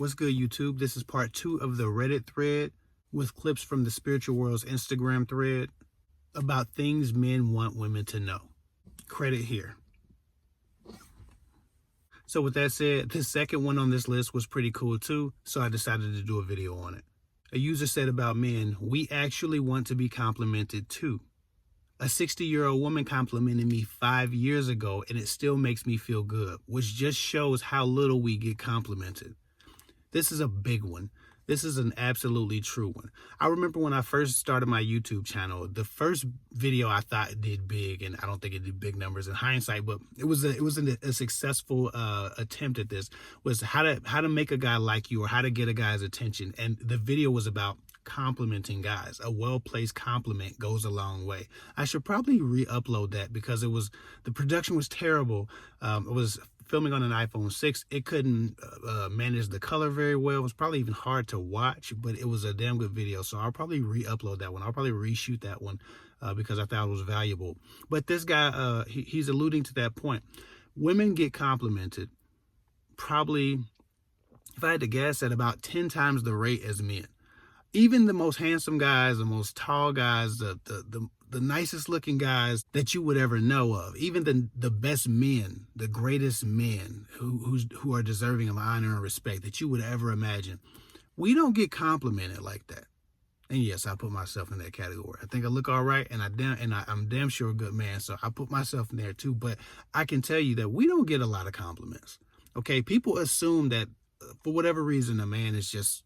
What's good, YouTube? This is part 2 of the Reddit thread with clips from the Spiritual World's Instagram thread about things men want women to know. Credit here. So with that said, the second one on this list was pretty cool too, so I decided to do a video on it. A user said about men, we actually want to be complimented too. A 60-year-old woman complimented me 5 years ago and it still makes me feel good, which just shows how little we get complimented. This is a big one. This is an absolutely true one. I remember when I first started my YouTube channel, the first video I thought did big, and I don't think it did big numbers in hindsight, but it was a successful attempt at this, was how to make a guy like you, or how to get a guy's attention. And the video was about complimenting guys. A well-placed compliment goes a long way. I should probably re-upload that because the production was terrible. It was filming on an iPhone 6. It couldn't manage the color very well. It was probably even hard to watch, but it was a damn good video. So I'll probably re-upload that one. I'll probably reshoot that one because I thought it was valuable. But this guy, he's alluding to that point. Women get complimented probably, if I had to guess, at about 10 times the rate as men. Even the most handsome guys, the most tall guys, the nicest looking guys that you would ever know of, even the best men, the greatest men who are deserving of honor and respect that you would ever imagine, we don't get complimented like that. And yes, I put myself in that category. I think I look all right, and I'm damn sure a good man, so I put myself in there too. But I can tell you that we don't get a lot of compliments. Okay, people assume that for whatever reason, a man is just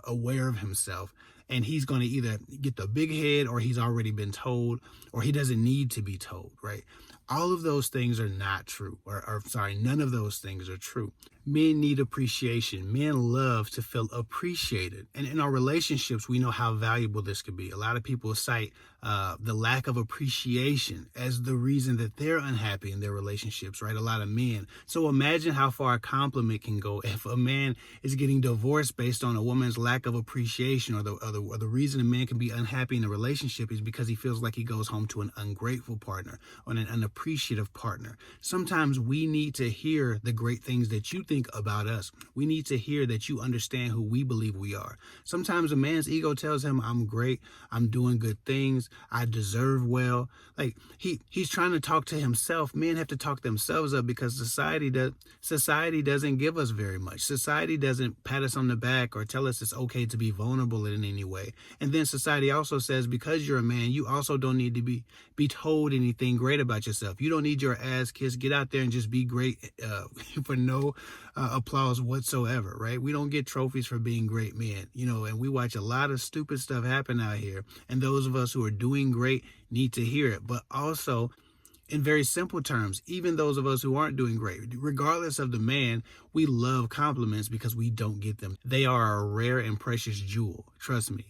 aware of himself, and he's going to either get the big head, or he's already been told, or he doesn't need to be told, right? All of those things are not true, or sorry, none of those things are true. Men need appreciation. Men love to feel appreciated. And in our relationships, we know how valuable this could be. A lot of people cite the lack of appreciation as the reason that they're unhappy in their relationships, right? A lot of men. So imagine how far a compliment can go if a man is getting divorced based on a woman's lack of appreciation, or the reason a man can be unhappy in a relationship is because he feels like he goes home to an ungrateful partner or an unappreciative partner. Sometimes we need to hear the great things that you think about us. We need to hear that you understand who we believe we are. Sometimes a man's ego tells him, I'm great, I'm doing good things, I deserve well. Like he's trying to talk to himself. Men have to talk themselves up because society doesn't give us very much. Society doesn't pat us on the back or tell us it's okay to be vulnerable in any way. And then society also says, because you're a man, you also don't need to be told anything great about yourself. You don't need your ass kissed. Get out there and just be great for no applause whatsoever, right? We don't get trophies for being great men, and we watch a lot of stupid stuff happen out here. And those of us who are doing great need to hear it. But also, in very simple terms, even those of us who aren't doing great, regardless of the man, we love compliments because we don't get them. They are a rare and precious jewel. Trust me.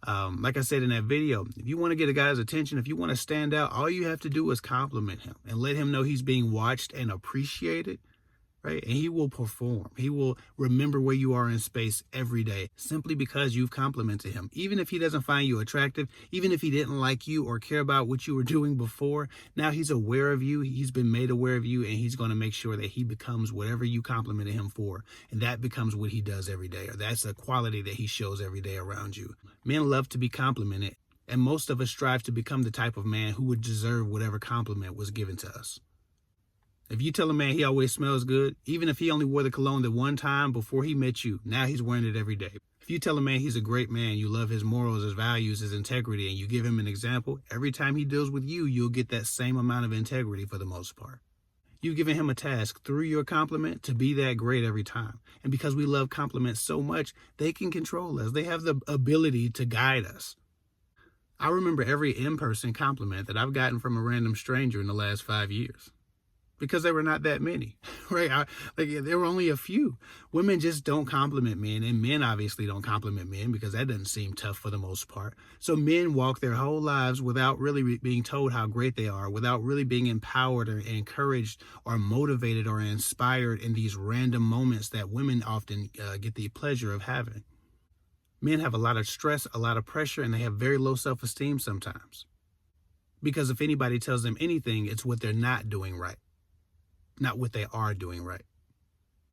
Like I said in that video, if you want to get a guy's attention, if you want to stand out, all you have to do is compliment him and let him know he's being watched and appreciated. Right? And he will perform. He will remember where you are in space every day simply because you've complimented him. Even if he doesn't find you attractive, even if he didn't like you or care about what you were doing before, now he's aware of you. He's been made aware of you, and he's going to make sure that he becomes whatever you complimented him for. And that becomes what he does every day, or that's a quality that he shows every day around you. Men love to be complimented, and most of us strive to become the type of man who would deserve whatever compliment was given to us. If you tell a man he always smells good, even if he only wore the cologne the one time before he met you, now he's wearing it every day. If you tell a man he's a great man, you love his morals, his values, his integrity, and you give him an example, every time he deals with you, you'll get that same amount of integrity for the most part. You've given him a task through your compliment to be that great every time. And because we love compliments so much, they can control us. They have the ability to guide us. I remember every in-person compliment that I've gotten from a random stranger in the last 5 years. Because there were not that many, right? There were only a few. Women just don't compliment men, and men obviously don't compliment men because that doesn't seem tough for the most part. So men walk their whole lives without really being told how great they are, without really being empowered or encouraged or motivated or inspired in these random moments that women often get the pleasure of having. Men have a lot of stress, a lot of pressure, and they have very low self-esteem sometimes. Because if anybody tells them anything, it's what they're not doing right, not what they are doing right.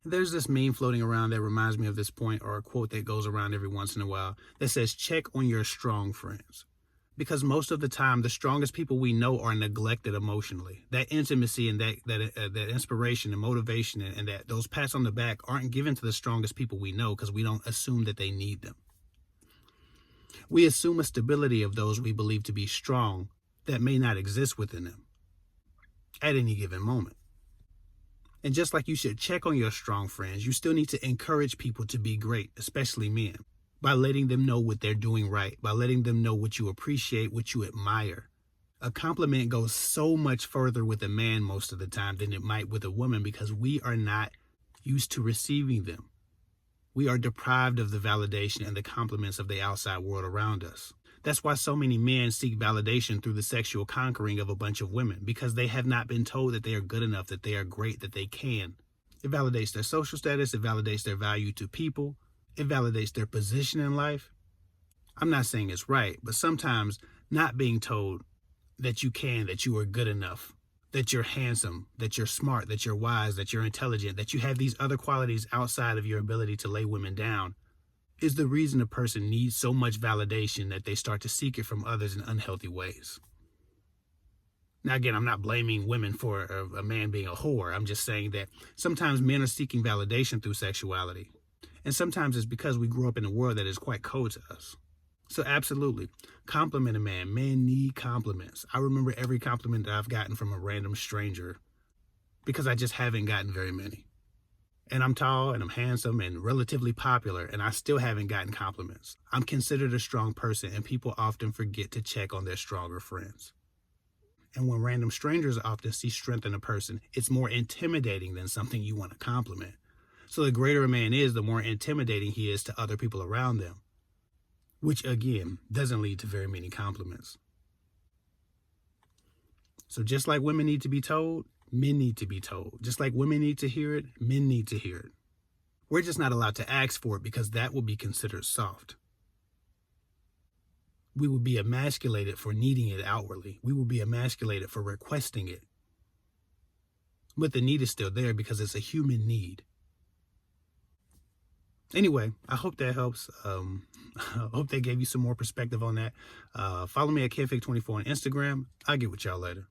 There's this meme floating around that reminds me of this point, or a quote that goes around every once in a while that says, check on your strong friends. Because most of the time, the strongest people we know are neglected emotionally. That intimacy and that inspiration and motivation and that those pats on the back aren't given to the strongest people we know because we don't assume that they need them. We assume a stability of those we believe to be strong that may not exist within them at any given moment. And just like you should check on your strong friends, you still need to encourage people to be great, especially men, by letting them know what they're doing right, by letting them know what you appreciate, what you admire. A compliment goes so much further with a man most of the time than it might with a woman because we are not used to receiving them. We are deprived of the validation and the compliments of the outside world around us. That's why so many men seek validation through the sexual conquering of a bunch of women, because they have not been told that they are good enough, that they are great, that they can. It validates their social status. It validates their value to people. It validates their position in life. I'm not saying it's right, but sometimes not being told that you can, that you are good enough, that you're handsome, that you're smart, that you're wise, that you're intelligent, that you have these other qualities outside of your ability to lay women down, is the reason a person needs so much validation that they start to seek it from others in unhealthy ways. Now, again, I'm not blaming women for a man being a whore. I'm just saying that sometimes men are seeking validation through sexuality. And sometimes it's because we grew up in a world that is quite cold to us. So absolutely, compliment a man. Men need compliments. I remember every compliment that I've gotten from a random stranger because I just haven't gotten very many. And I'm tall and I'm handsome and relatively popular, and I still haven't gotten compliments. I'm considered a strong person, and people often forget to check on their stronger friends. And when random strangers often see strength in a person, it's more intimidating than something you want to compliment. So the greater a man is, the more intimidating he is to other people around them, which again doesn't lead to very many compliments. So just like women need to be told, men need to be told. Just like women need to hear it, men need to hear it. We're just not allowed to ask for it because that will be considered soft. We will be emasculated for needing it outwardly. We will be emasculated for requesting it. But the need is still there because it's a human need. Anyway, I hope that helps. I hope that gave you some more perspective on that. Follow me at KidFig24 on Instagram. I'll get with y'all later.